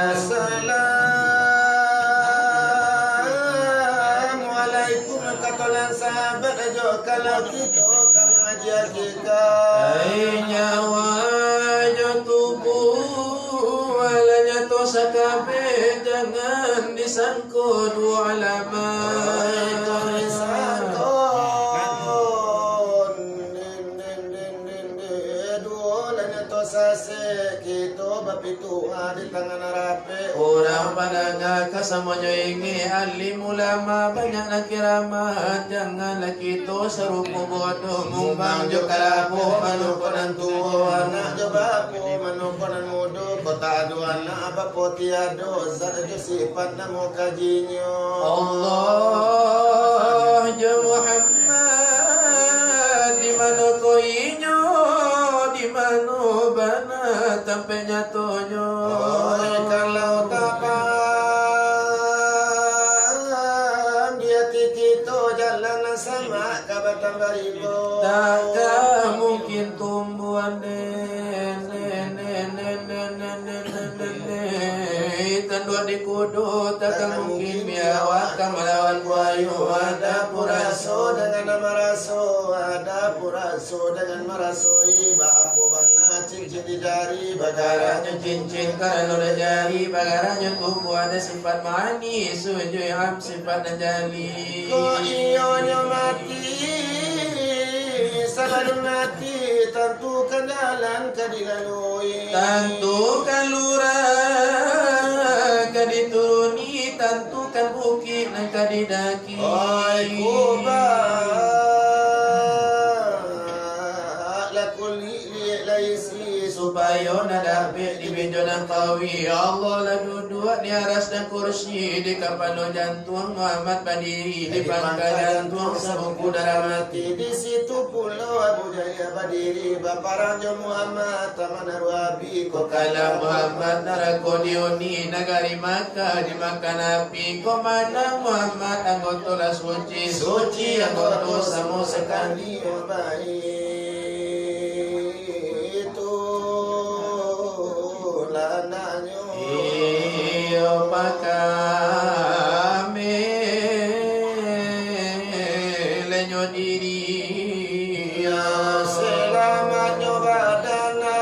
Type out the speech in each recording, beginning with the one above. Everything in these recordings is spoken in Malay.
Assalamualaikum katolan sahabat ajo kalau kita kamu ajar kita nyawa jo tubuh walanya to sakabe jangan disangkut ulama orang pada kasamonyo ingi alim ulama banyak nak kiramat janganlah kita serupa bodoh mumbang jo kalapo manukonan tuwa anak jo bapo manukonan mudo kota adu anak bapo tiado zat jo sifat namo kajinyo Allah jo Muhammad di mana ko inyo di mana bana sampai nyatonya kalau tak paham dia titito jalan sama kabatan barigo takkan mungkin tumbuhan tandua di kudu takkan mungkin biawak melawan buayu ada puraso dengan nama raso ada puraso dengan merasoi bahapu bana cincin di jari bagaranya cincin karena udah jari bagaranya tubuh ada sifat manis sujui am sifat najali ko ionyo mati sebelum mati tentukan jalan kadilalui tentukan lurah kadituruni tentukan bukit dan kadidaki oi kubah supaya nada di meja dan kawi Allah lah duduk di aras dan kursi di kapal jantung Muhammad berdiri di pangkal jantung sebuku darah mati di situ pulau Abu Jaya berdiri Bapak Raja Muhammad Taman Arwabi kokala Muhammad narakodioni negari Makkah di makan api komanda Muhammad anggota lah suci suci anggota sama sekali baik pakame lenyo diri selamatnya badana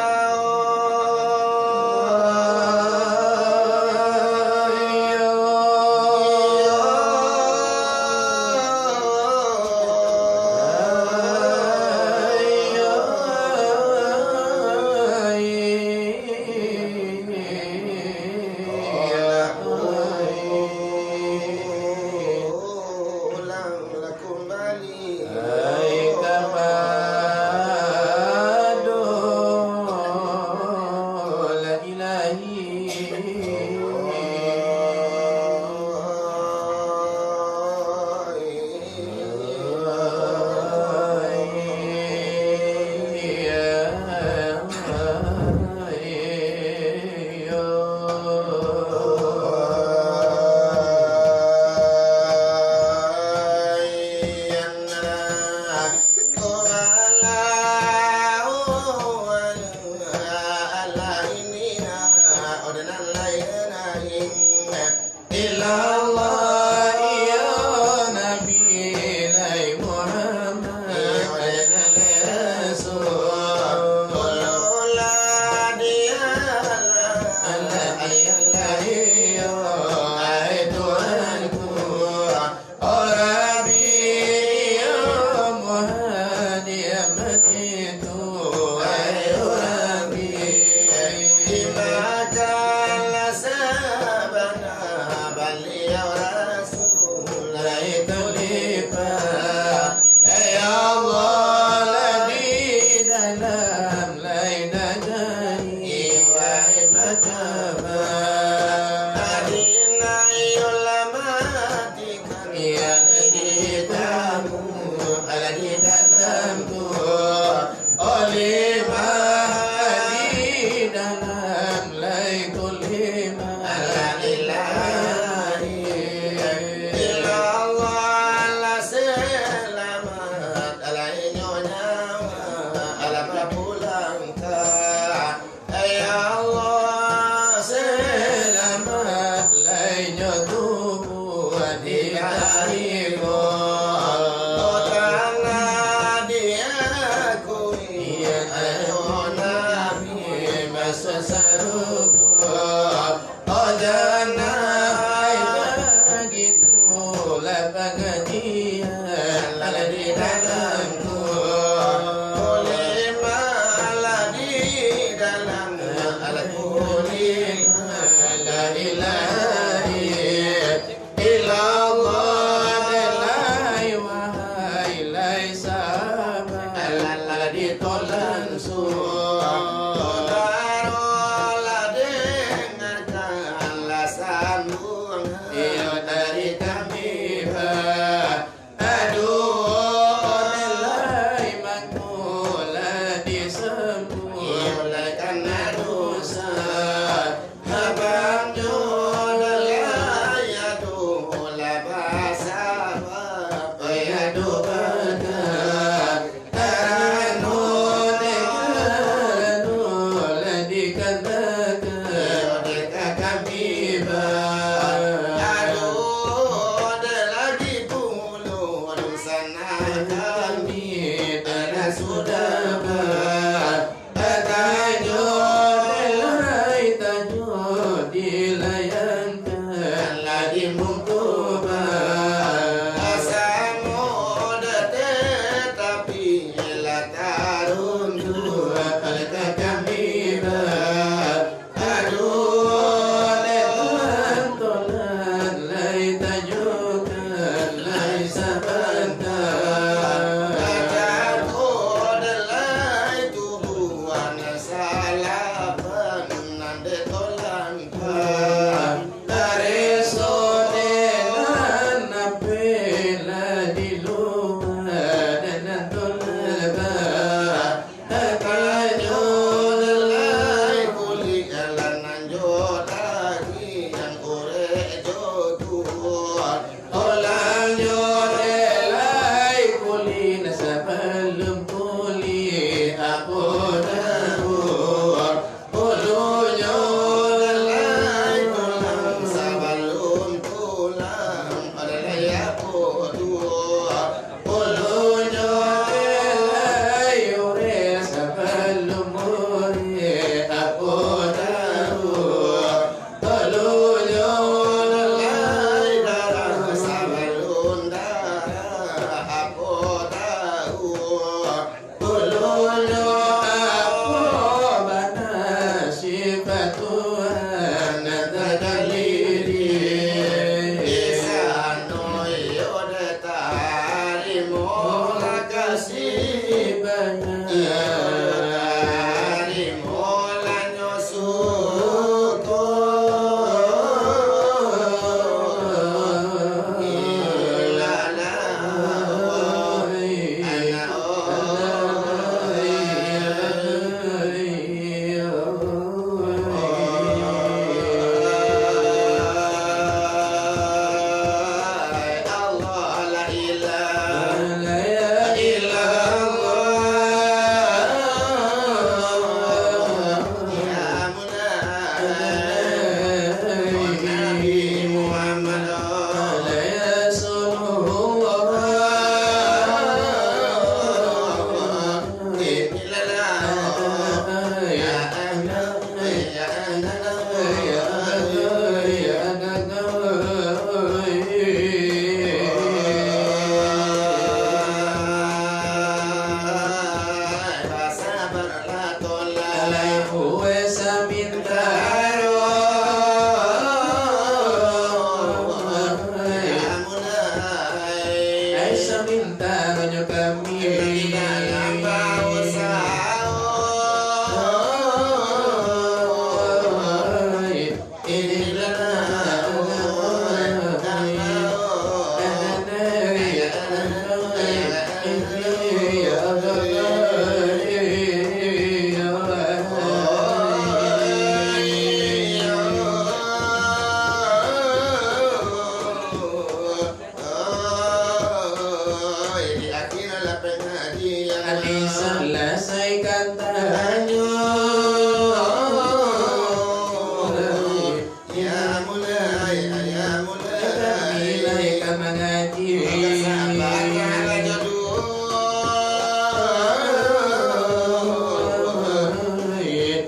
Ditolak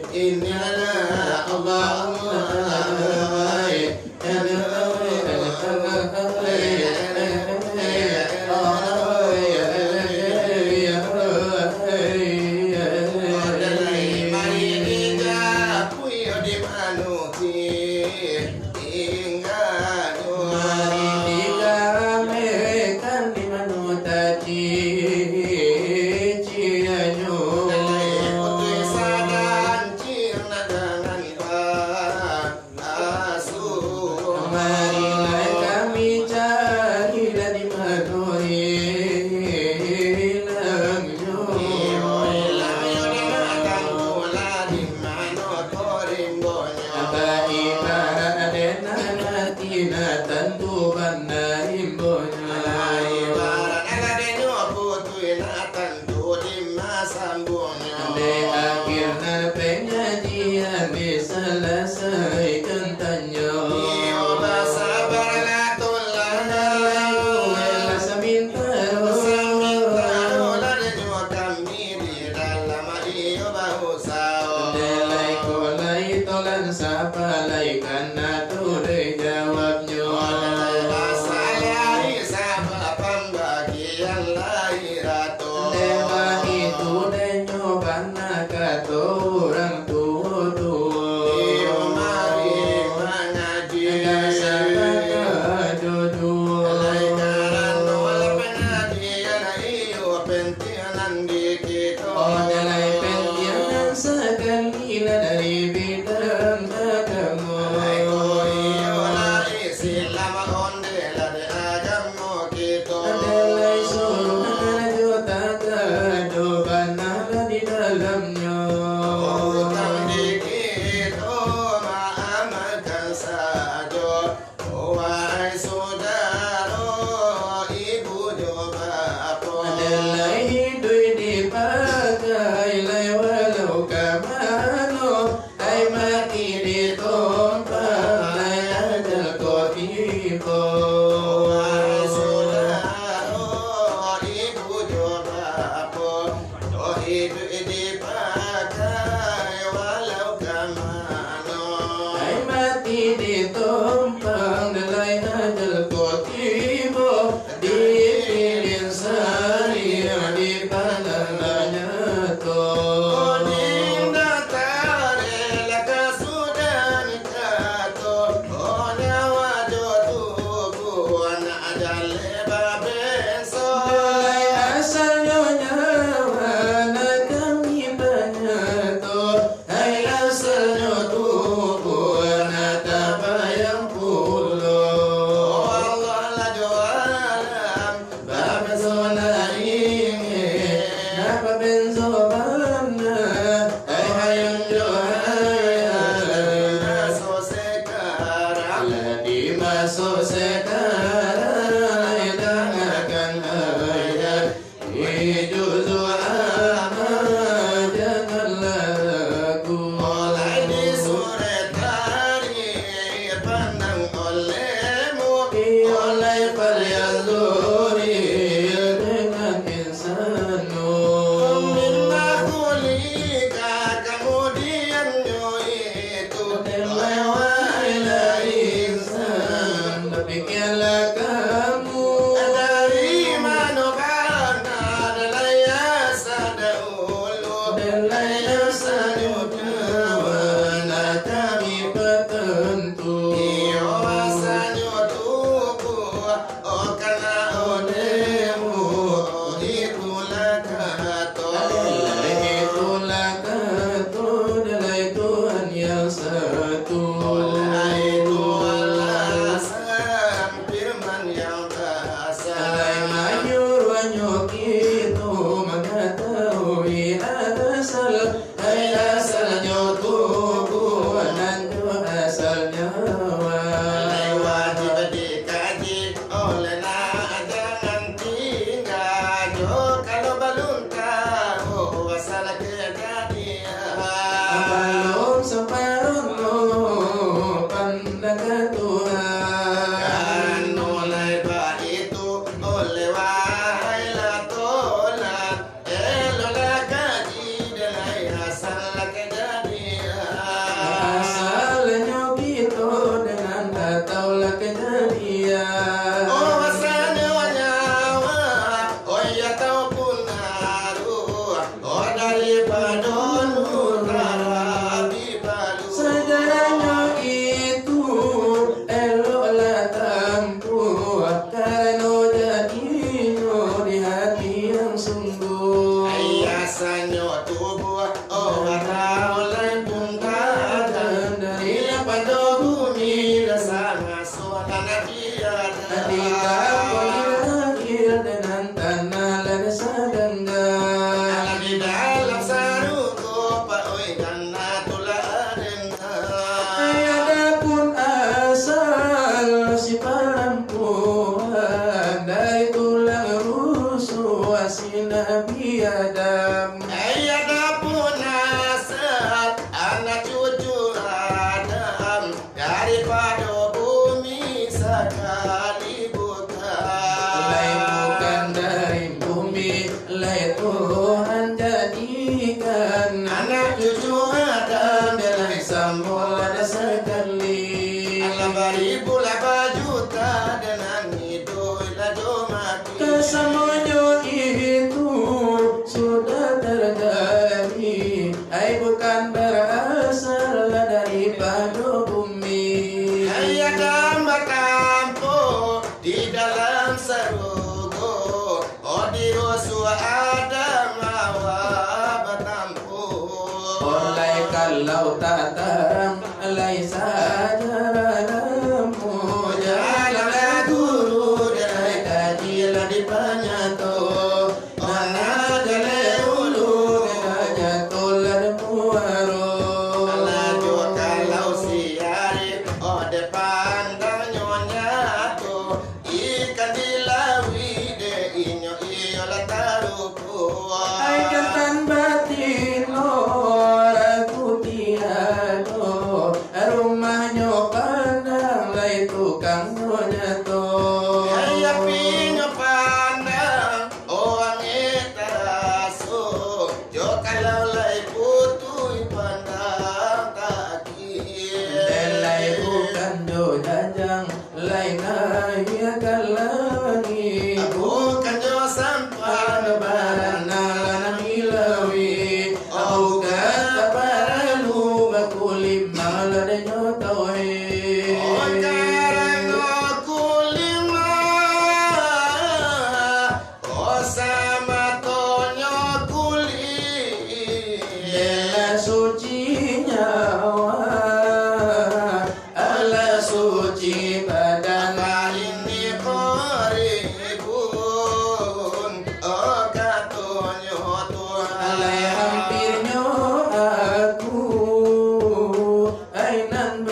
Ini adalah Asalnya Ketika kau dilahir dengan tanah dan sadangga Di dalam sarungku Pak karena tulah adenda Adapun asal si perempuan dari tulang rusuk si Nabi Adam. Adapun asal anak cucu Adam daripada bumi sekali Lai bukan bukan dari bumi, lai Tuhan jadikan anak cucu Adam dari sambul ada sekali. beribu juta dengan hidup laju mati Kesemuanya itu sudah terjadi, ai bukan berasal daripada bumi. gambar kampung di dalam serugo di rusuh Adam Hawa bertampung Oleh kalau tak terang, lai saja dalammu. Janganlah guru dan kajilah di penyato. Mana jale ulu kena jatuhlah muaro. Laju kalau siari depan dan nyonya tu ikan dilawi de inyo la taruku Ai ketan batin aku tiado. Rumahnya pandang lai tukang nyato. pinyo pandang orang etaraso jo kalau lai putui pandang kaki Lai bukan do jajang, lai naya kalani. bukan jo sampan Lebaran nang ilawi, au kata paralu makulim maladnya tauhid. karena kulima sama tonyo kuli Ela suci nyawa, Allah suci badan. ini koribun katonyo Alai Tuhan hampirnya aku, ai nan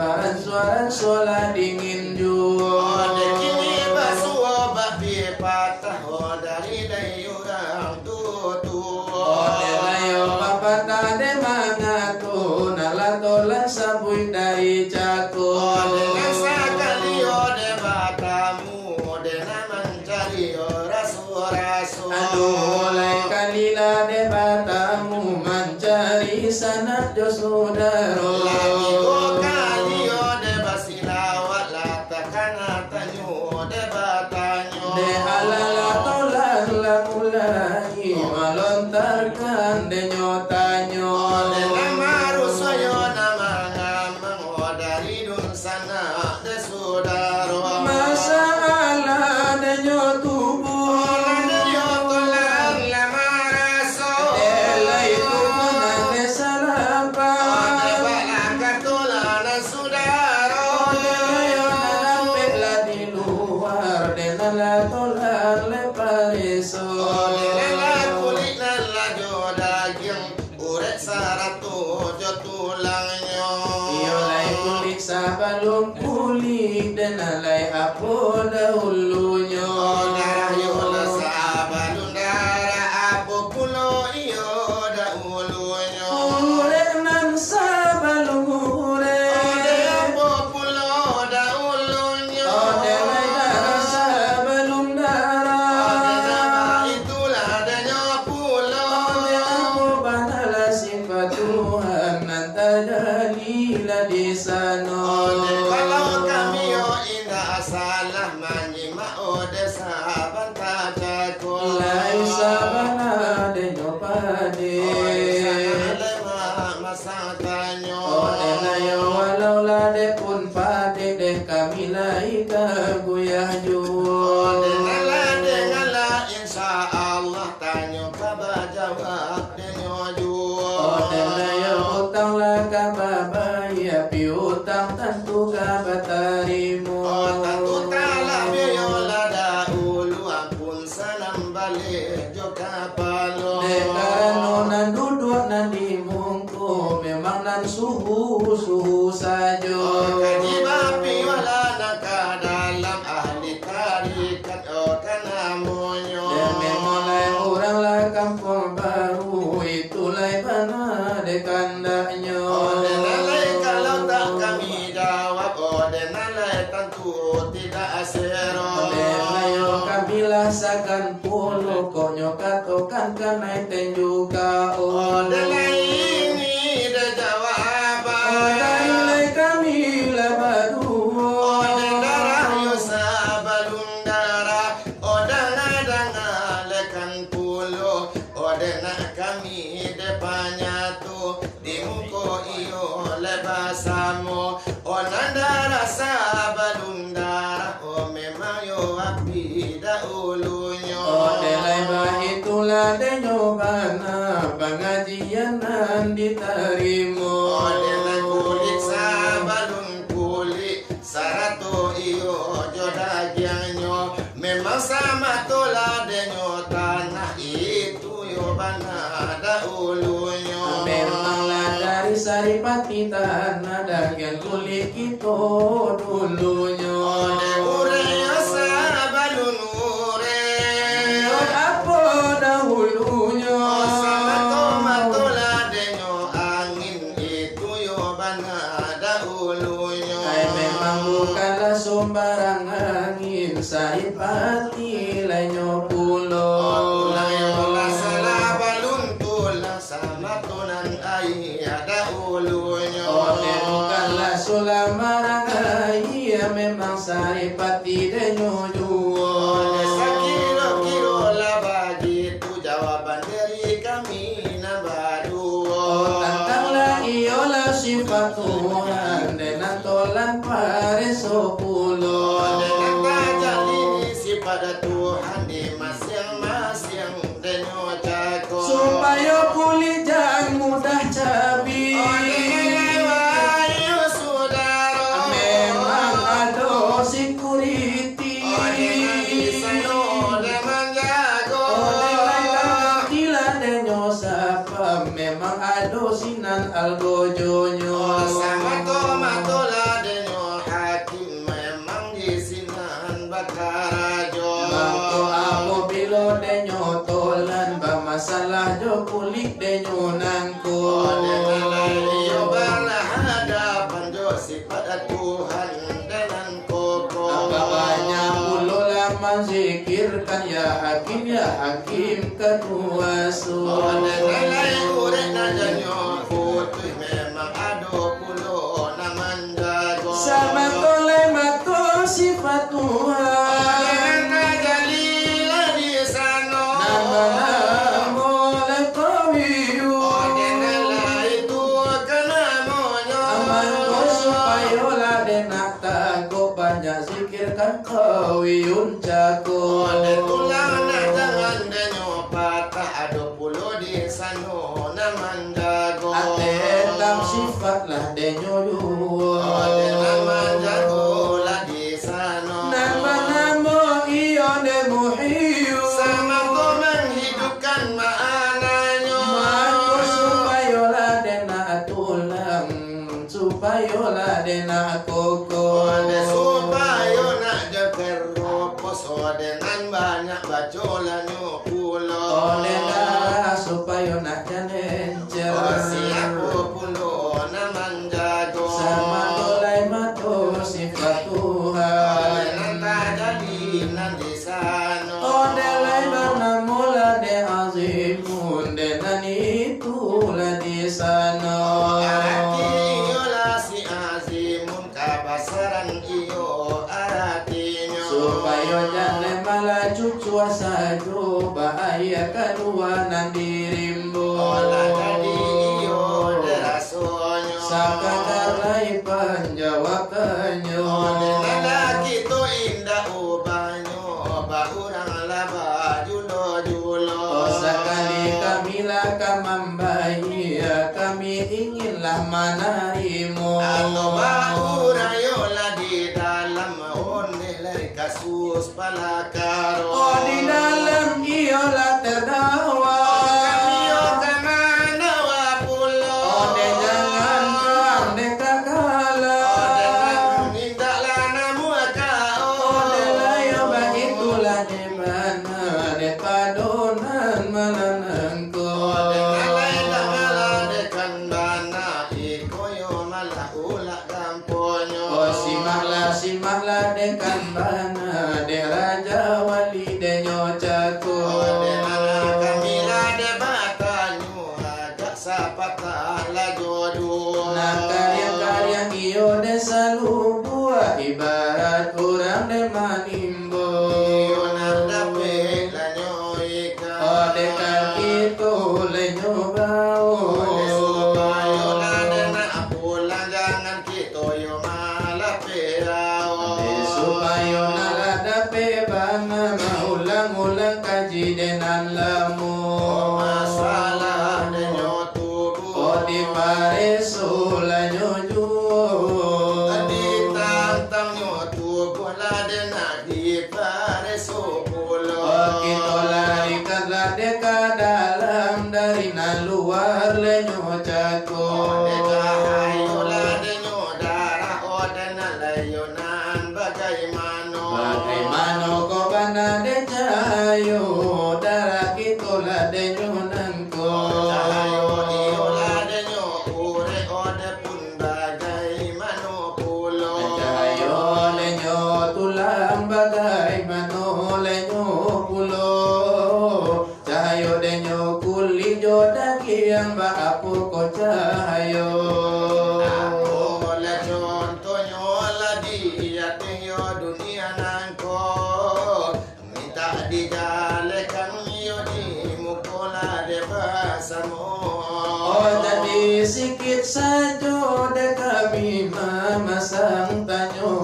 sabaran suara suara dingin Ode kini juga. basuo babi patah dari dayurang tutu. Ode layo papata de mangatu nalatolan sabui dari cakun. Ode ngasakali ode batamu ode mencari rasu-rasu. Aduh mulai kalila de batamu mencari sanak jo saudaro. Lagi ko kali ode basilawat latakana tanyo ode batanyo. De alala tolan la mulai melontarkan de nyotanyo. Ode namaru soyo nama ngamang dari dun sana de saudaro. Masalah de nyotubuh. Ode yo tolan lamaraso. Elai tubuh de salapa. Ode balaka tolan saudaro. Ode layo nalampit la di luar de nala tolan le pariso. Ode nala kulit nala jo daging urek saratu jo tulangnya. Iyo lai kulit sabalum kulit dan alai apa dahulunya. Darah yo la sabalun darah apa pulo iyo dahulunya. Urek nan sabalum urek. Ode apa pulo dahulunya. Ode lai darah sabalum darah. Ode nama itulah adanya pulo. Ode apa banalah sifat Tuhan nan terjadilah di sana. Ode kalau kami yo indah salah menyimak ode sahabat tajakul. Lai sabana de nyopade. Ode layo walau lade pun pade de kami lai kaguyah jual. Ode layo utang lah kababaya pi utang tentu kabatarimu. De karano nan duduk nan di mungku memang nan suhu sajo. Dan memulai orang lah kampung baru itulah mana de kandaknya. Kalau tak kami jawab, tentu tidak asero. Ode layo kabilah sakan polo konyo katokan kanai tenjuka Ode ini de jawaban. Ode ilai kamilah baduo. Ode darah yo sabalun darah. Ode nadanga lekan pulo. Ode nak kami depannya tu di muko iyo lebasamo. Ode darah sabalun darah. Oh memang yo api dahulunya. Ode lai bah itulah de nyobana pengajian nan diterima. Ode na kulit sabalun kulit sarato iyo jodagianyo. Memang sama tola denyo tanah itu yo bana dahulunya. Memanglah dari saripati tanah dagian kulit kita dulunya. Ode ure yo sabalun ure. Apa dahulunya. Sama tola denyo angin itu yo bana dahulunya. Ay memang bukanlah sembarang angin saripati lainyo pulo. Tulang yang salah balun tulang sama tunan ai ada ulunya. Ode bukanlah sulamarang ay memang saripati denyo Ode juo. sakiro-kiro lah begitu jawaban dari kami nabadu. Tantanglah iyolah sifat Tuhan dan tolan pareso pulo. Ode kata jadi pada Tuhan di masing-masing denyo cako. Supaya kulit jangan mudah cabi. Memang ada security. Memang ada sinan algojonyo. Sama to matola zikirkan ya hakim ketuasu. Nalai urek najanyo putih memang ado pulo naman jago. Sama tolai mato sifat Tuhan. Najalila di sano. Nama lekawiyu. Nalai tu kenamonyo. Amanku supaya laden nak tago banyak zikirkan kawiyun jago. Tulang na jangan denyo patah ado pulo di sano naman jago. Atendam sifat lah denyo yuwa. Naman jago lah di sano. Nama iyo de muhiyu. Sama ko menghidupkan maknanya. Mantu supaya laden nak tulang, supaya laden nak koko. Supaya nak jeker ropos dengan banyak bacolannya pulo. Oleh dah supaya nak janencer. Siapa pulo naman jago. Sama tolai mato sifat Tuhan. Nanti jadi nanti sano. Odelai bernamula de azimun de nani itulah di sana. Arati yola si azimun kabasaran iyo aratinya. Supaya jangan malah cucu sajo bahaya kedua nan dirimbo. Olah jadi iyo derasonya. Sakadarlai penjawabannya. Lelaki tu indah ubanyo, bahurang laba julo-julo. Sekali kamilah kamambahi, kami inginlah menarimu. Atau bahurayo lah di dalam nilai kasus palakaro. Oh di dalam ialah terdakwa. Kamiyo kemana wapulo. Oh de jangan kang de kakala. Nindaklah namu kau. Oh de layo bagitulah de mana de padonan mananangko. Nalai tak malah dekan bana ikoyo malah ulak kamponyo. Oh simahlah dekan bana de raja wali de nyocako. Kamilah de batanyo agak sapata la jodoh. Nah karya-karya iyo de selalu buah ibarat orang de manimbo. Iyo nak dapat la nyoika. Oh de kakito le nyobao. Supaya la de nak pulang jangan kita yo malah perao. Supaya nalada pebana maulang-ulang kaji denan lamu. Masalah de nyotubu. Oh di pareso la nyoju. Tantang nyotubu la de nak di pareso pulo. Oh kita larikanlah deka dalam dari nan luar le nyocako. Bagaimana kau bana de cahayo darah kita la de nyonangko. Cahayo le nyo tulang bagaimana le nyo pulo. Cahayo de nyo kulit jodaki yang baapu ko cahayo. Oh jadi sikit saja de kami memasang tanyo.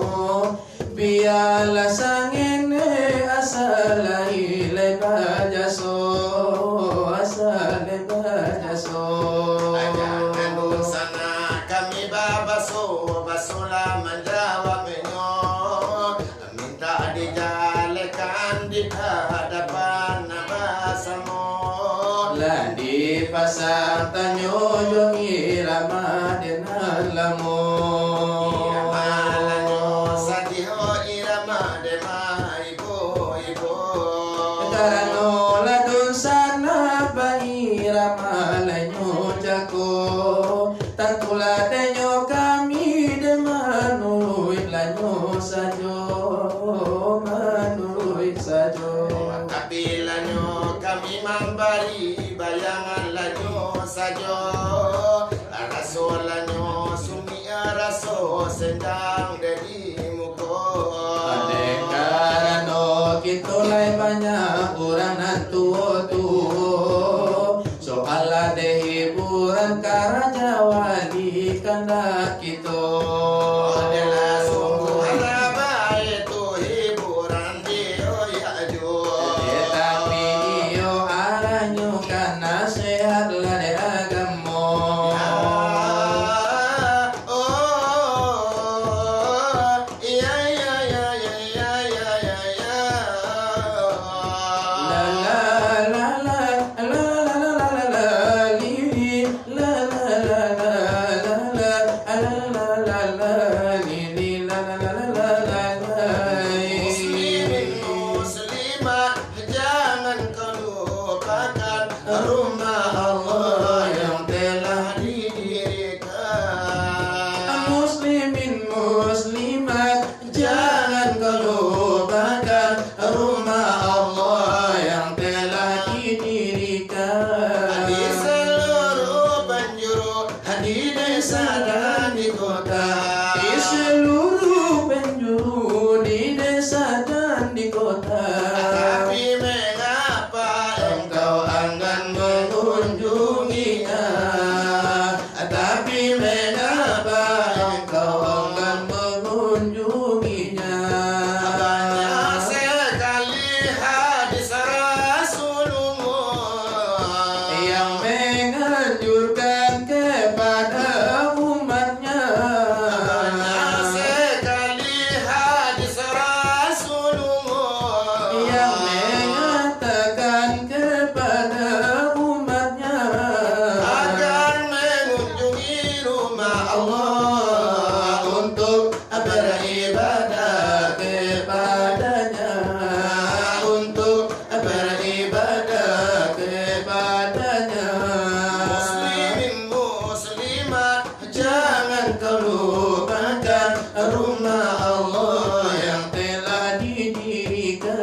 Biarlah sangene asal lai bajaso, asal lai bajaso. Jangan sana kami babaso, basola menjawab menyo. Minta dijalekan di hadapan abasamo. Lah di pasang tanyo yung irama denan lamo. Malanyo sa diho irama de ibo. Karano la dun sana ba irama lanyo jako. Tantula denyo kami de manuit lanyo sajo, manuit sajo. sendang dari muka. Adek karano kita lai banyak orang tua-tua. Soal ada hiburan karaja wali kanda kita. Adalah sungguh laba itu hiburan dia ya jo. Tetapi iyo arahnya karena sehat lah de agama. Iya iya iya iya iya iya iya. La la la la la la la la la la li la la la la la la la la la li la la la la la la. Muslimin muslimah jangan kau lupakan rumah Allah yang telah didirikan. Muslimin muslimat jangan kau lupakan rumah Allah yang telah didirikan. Di seluruh penjuru, di desa dan di kota. Di seluruh penjuru di desa dan di kota. Tapi mengapa engkau enggan mengunjunginya? Tapi mengapa engkau enggan mengunjunginya? Banyak sekali hadis Rasulullah Yang menganjurkan kepada umatnya. banyak sekali hadis Rasulullah Yang mengatakan kepada umatnya agar mengunjungi rumah Allah untuk beribadah kepadanya, untuk beribadah kepadanya. Muslimin muslimah jangan kau lupakan rumah Allah yang telah didirikan.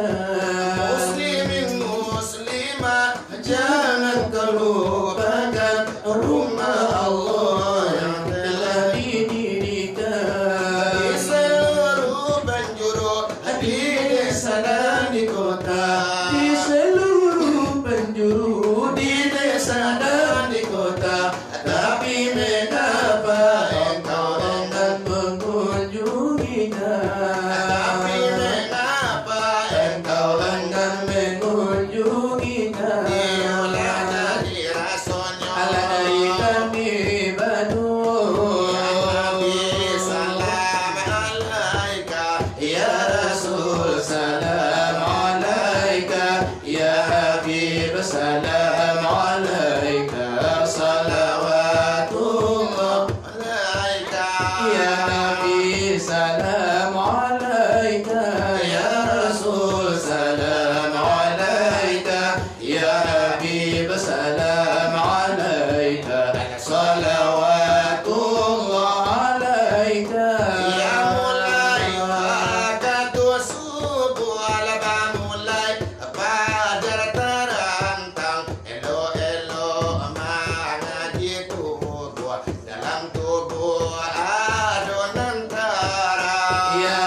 Muslimin muslimah jangan kau lupakan rumah Allah yang telah didirikan. di seluruh penjuru di desa dan di kota. Di seluruh penjuru di desa dan di kota. Tapi mengapa engkau enggan mengunjunginya? Tapi mengapa Engkau enggan mengunjunginya? Dialah jadi rasulnya Ala dari kami banu. Ya Nabi salam alaika Ya Rasul salam alaika. Ya Habib salam alaika. Salawatullah. alaika Ya Nabi salam alaika. Ya Rasul salam alaika. Ya Habib salam alaika. Salawatullah alaika. Ya mulai waktu subuh alaba mulai pajar terantang elo-elo mengaji tubuh dalam tubuh adonan terang Ya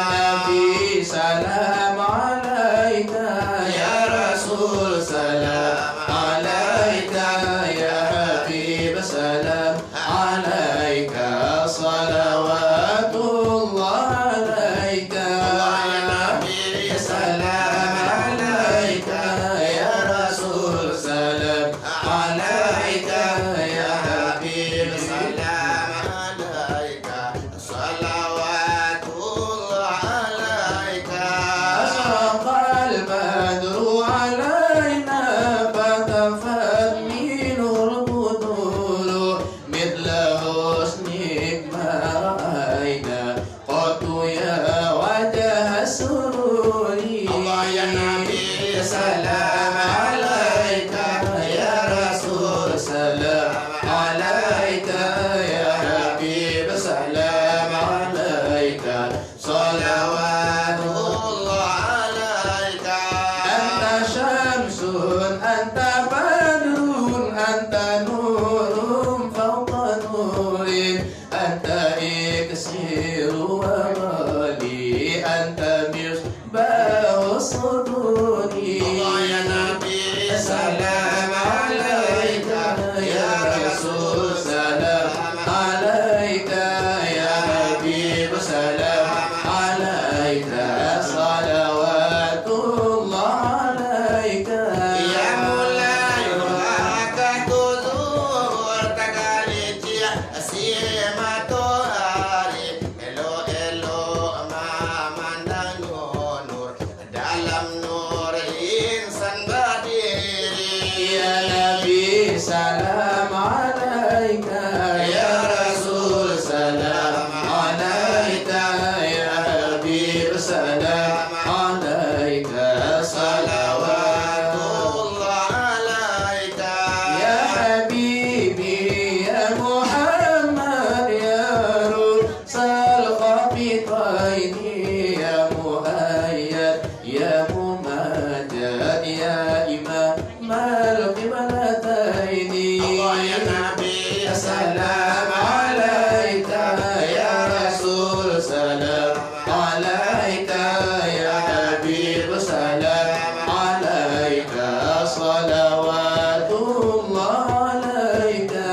ya Habib salam alaika salawatullah alaika ya Habibi ya Muhammad ya Rusal Khafitaini ya Muhayyad ya Mumajjad ya Imam al-Qiblataini Allah ya Nabi salam alaika ya Rasul salam alaika ya Habib salam alaika salawatullah alaika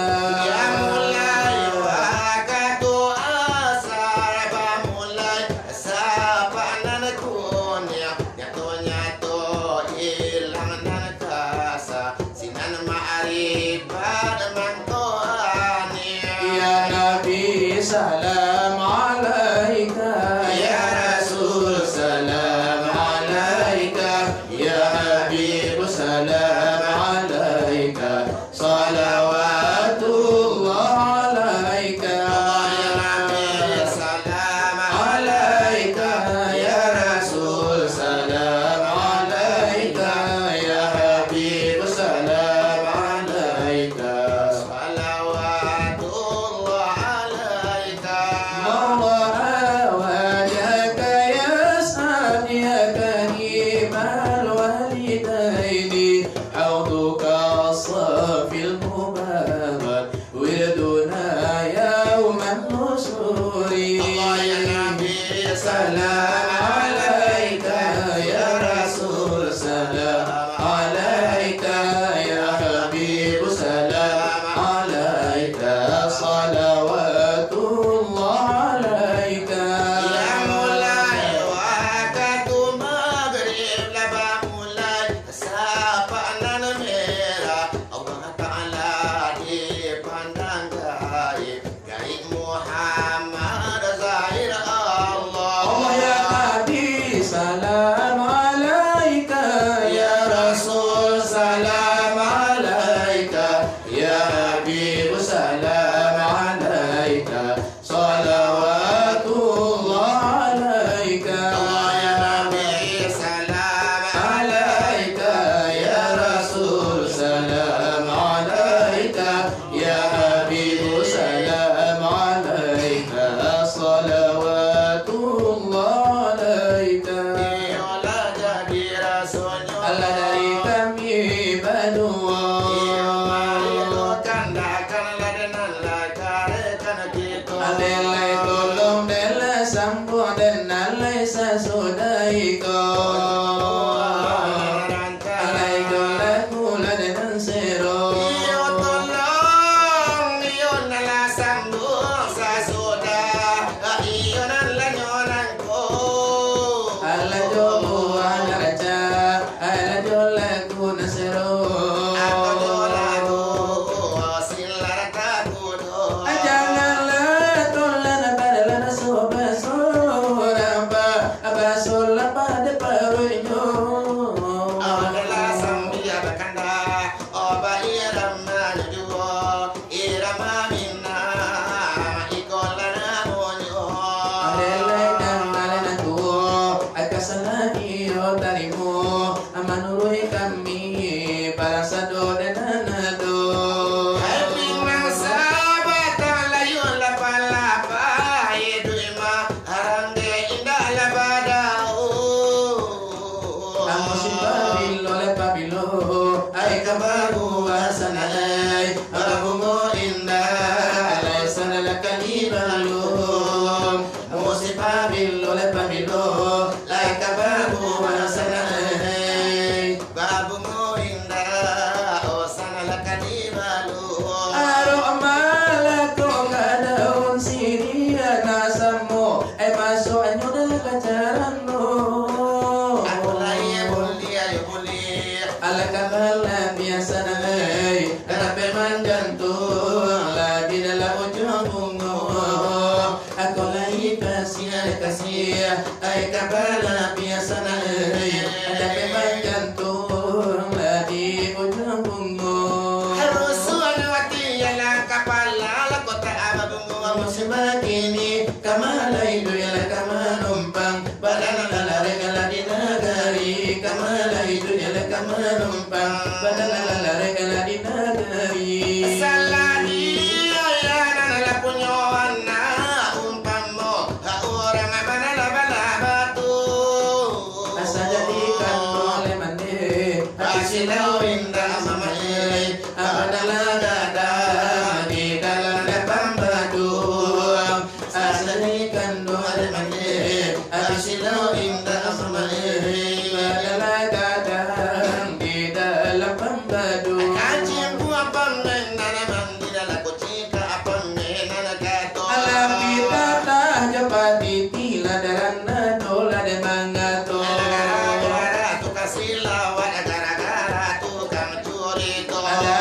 ya mulai waktu asar mulai sapanan kunya nyatu hilang nan kasa sinan ma'rifat mangkoani ya Nabi salam alaika ya Rasul salam alaika ya Habib salam alaika salawatullah alaika ya Nabi salam alaika ya Rasul salam alaika ya Habib salam alaika salawatullah alaika Allah wajhaka yas'ad ya karim al-walidaini hawduka as-safil mubarak wirduna yawman nusuri Allah ya Nabi salam alaika ya Rasul salam alaika ya Habib salam alaika salawatullah alaika ya mulai waktu maghrib laba mulai sapanan merah Allah Ta'ala dipandang gaib gaib Muhammad zahir Allah Allah ya Nabi salam alaika ya Rasul salam alaika ya Habib salam alaika salawatullah alaika Allah ya Nabi salam alaika ya Rasul salam alaika ya Habib salam alaika salawatullah alaika Yola jadi rasulnya Allah dari kami berdua Adelai tolong Adelai sambung dan Adelai sesudai kau Alai dolai mula dengan sero Alai jomu ala raja Alai dolai kuna sero Janganlah tolong badalan sobat-sobat Apa solat pada perunya Adelai dan alena tuo Akasalani o tarimu Amanurui kami Para sado dan anado Musibah bilo lepa bilo Ay kabaru asanay Agabumo indah Alay sanalakan ibalum Musibah bilo lepa bilo Ay kabaru asanay Aro malako kadaun siria nasamu Ay masuk anyo dalam kacaran mo Alakabala biasa nalay Karape man jantung Lagi dalam ujung punggung Aku lagi kasih Ay kabala biasa nalay Karape man jantung Lagi ujung punggung Musibah kini kamalay Padahal kala di negeri. Salani ayana la punyoana umpamo orang mana la bala batu. Asa jadikan oleh mandi Asilau indah mamai Apadalah dada di dalam lepang batu. Asa jadikan oleh mandi Asilau indah mamai Apadalah dada di dalam pembadu. Kacim buah pamenana mandira la kucika pamenana kato. Alam kita tak cepat ditila darana dola de mangato. Gara-gara tu kasilawan, gara-gara tu kang curi tu. Ada